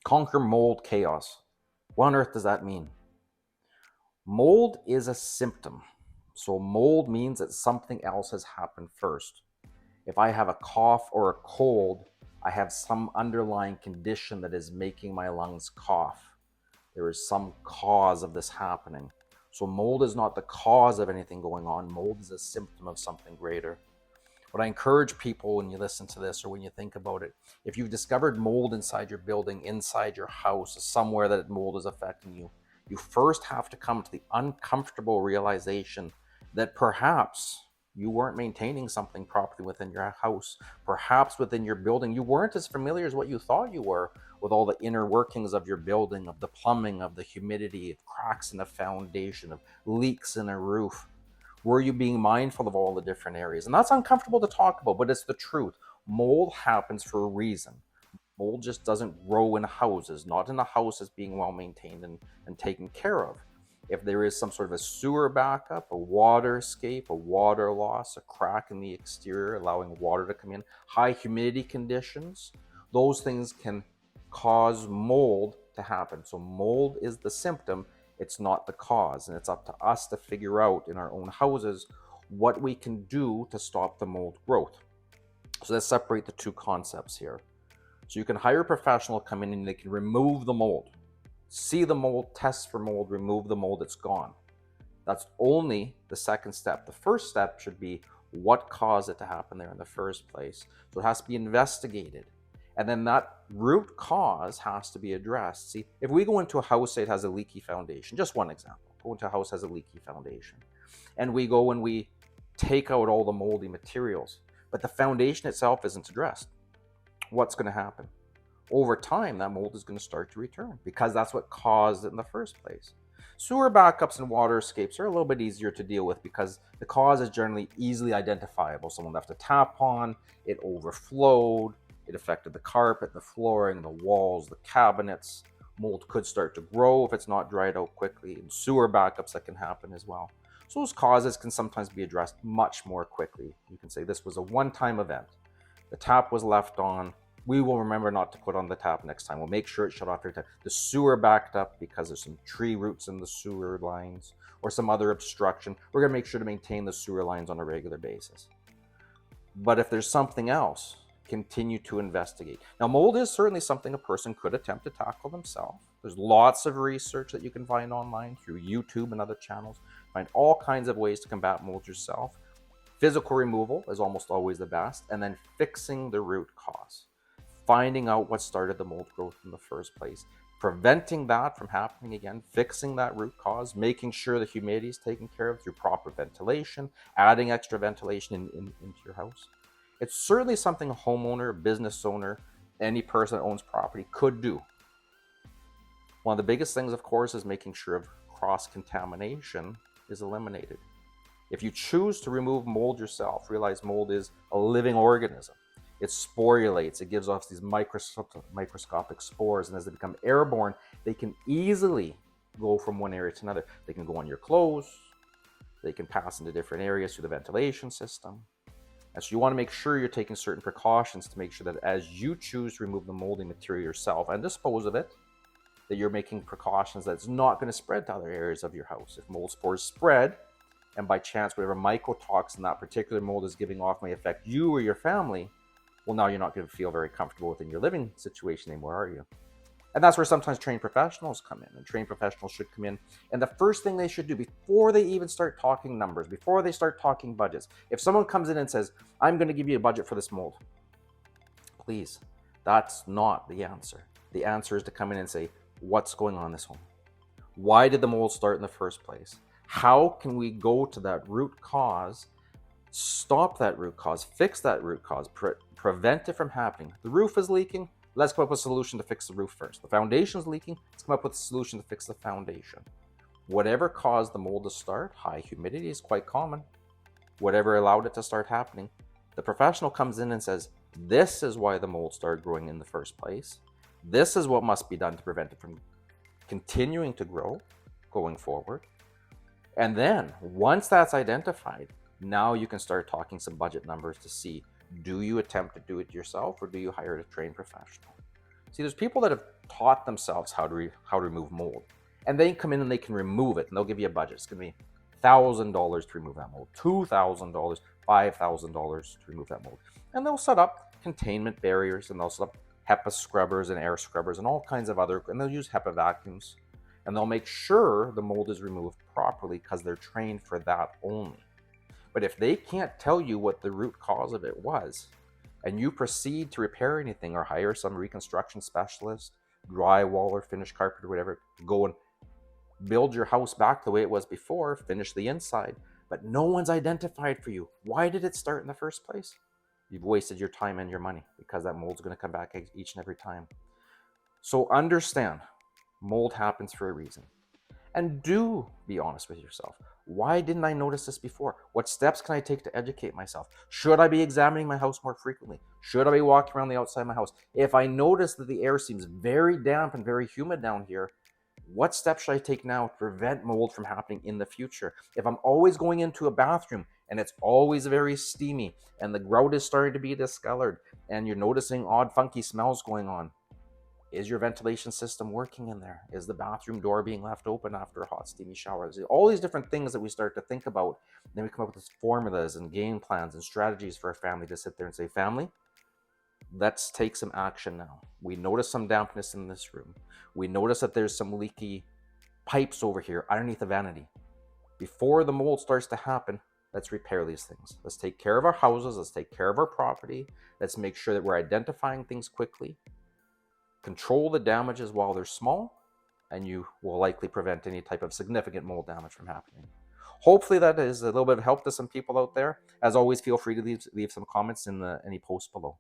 Conquer mold chaos. What on earth does that mean? Mold is a symptom. So mold means that something else has happened first. If I have a cough or a cold, I have some underlying condition that is making my lungs cough. There is some cause of this happening. So mold is not the cause of anything going on. Mold is a symptom of something greater. What I encourage people when you listen to this or when you think about it, if you've discovered mold inside your building, inside your house, somewhere that mold is affecting you, you first have to come to the uncomfortable realization that perhaps you weren't maintaining something properly within your house. Perhaps within your building, you weren't as familiar as what you thought you were with all the inner workings of your building, of the plumbing, of the humidity, of cracks in the foundation, of leaks in a roof. Were you being mindful of all the different areas? And that's uncomfortable to talk about, but it's the truth. Mold happens for a reason. Mold just doesn't grow in houses, not in a house that's being well maintained and taken care of. If there is some sort of a sewer backup, a water escape, a water loss, a crack in the exterior allowing water to come in, high humidity conditions, those things can cause mold to happen. So mold is the symptom, it's not the cause. And it's up to us to figure out in our own houses what we can do to stop the mold growth. So let's separate the two concepts here. So you can hire a professional to come in and they can remove the mold. See the mold, test for mold, remove the mold, it's gone. That's only the second step. The first step should be what caused it to happen there in the first place. So it has to be investigated. And then that root cause has to be addressed. See, if we go into a house, say it has a leaky foundation, just one example, go into a house that has a leaky foundation, and we go and we take out all the moldy materials, but the foundation itself isn't addressed, what's going to happen? Over time, that mold is going to start to return because that's what caused it in the first place. Sewer backups and water escapes are a little bit easier to deal with because the cause is generally easily identifiable. Someone left a tap on, it overflowed, it affected the carpet, the flooring, the walls, the cabinets. Mold could start to grow if it's not dried out quickly, and sewer backups that can happen as well. So those causes can sometimes be addressed much more quickly. You can say this was a one-time event. The tap was left on. We will remember not to put on the tap next time. We'll make sure it's shut off every time. The sewer backed up because there's some tree roots in the sewer lines or some other obstruction. We're going to make sure to maintain the sewer lines on a regular basis. But if there's something else, continue to investigate. Now, mold is certainly something a person could attempt to tackle themselves. There's lots of research that you can find online through YouTube and other channels. Find all kinds of ways to combat mold yourself. Physical removal is almost always the best, and then fixing the root cause. Finding out what started the mold growth in the first place, preventing that from happening again, fixing that root cause, making sure the humidity is taken care of through proper ventilation, adding extra ventilation into your house. It's certainly something a homeowner, a business owner, any person that owns property could do. One of the biggest things, of course, is making sure of cross-contamination is eliminated. If you choose to remove mold yourself, realize mold is a living organism. It sporulates, it gives off these microscopic spores, and as they become airborne, they can easily go from one area to another. They can go on your clothes, they can pass into different areas through the ventilation system. And so you want to make sure you're taking certain precautions to make sure that as you choose to remove the moldy material yourself and dispose of it, that you're making precautions that it's not going to spread to other areas of your house. If mold spores spread, and by chance whatever mycotoxin that particular mold is giving off may affect you or your family, well, now you're not going to feel very comfortable within your living situation anymore, are you? And that's where sometimes trained professionals come in, and trained professionals should come in. And the first thing they should do before they even start talking numbers, before they start talking budgets, if someone comes in and says, I'm going to give you a budget for this mold, please, that's not the answer. The answer is to come in and say, what's going on in this home? Why did the mold start in the first place? How can we go to that root cause, stop that root cause, fix that root cause, prevent it from happening? The roof is leaking. Let's come up with a solution to fix the roof first. The foundation is leaking. Let's come up with a solution to fix the foundation. Whatever caused the mold to start, high humidity is quite common. Whatever allowed it to start happening, the professional comes in and says, this is why the mold started growing in the first place. This is what must be done to prevent it from continuing to grow going forward. And then once that's identified, now you can start talking some budget numbers to see, do you attempt to do it yourself or do you hire a trained professional? See, there's people that have taught themselves how to remove mold, and they come in and they can remove it, and they'll give you a budget. It's going to be $1,000 to remove that mold, $2,000, $5,000 to remove that mold, and they'll set up containment barriers, and they'll set up HEPA scrubbers and air scrubbers and all kinds of other, and they'll use HEPA vacuums, and they'll make sure the mold is removed properly because they're trained for that only. But if they can't tell you what the root cause of it was, and you proceed to repair anything or hire some reconstruction specialist, drywall or finished carpet or whatever, go and build your house back the way it was before, finish the inside, but no one's identified for you. Why did it start in the first place? You've wasted your time and your money because that mold's going to come back each and every time. So understand, mold happens for a reason. And do be honest with yourself. Why didn't I notice this before? What steps can I take to educate myself? Should I be examining my house more frequently? Should I be walking around the outside of my house? If I notice that the air seems very damp and very humid down here, what steps should I take now to prevent mold from happening in the future? If I'm always going into a bathroom and it's always very steamy and the grout is starting to be discolored and you're noticing odd funky smells going on, is your ventilation system working in there? Is the bathroom door being left open after a hot, steamy shower? All these different things that we start to think about. Then we come up with these formulas and game plans and strategies for a family to sit there and say, family, let's take some action now. We notice some dampness in this room. We notice that there's some leaky pipes over here underneath the vanity. Before the mold starts to happen, let's repair these things. Let's take care of our houses. Let's take care of our property. Let's make sure that we're identifying things quickly. Control the damages while they're small, and you will likely prevent any type of significant mold damage from happening. Hopefully that is a little bit of help to some people out there. As always, feel free to leave some comments in any post below.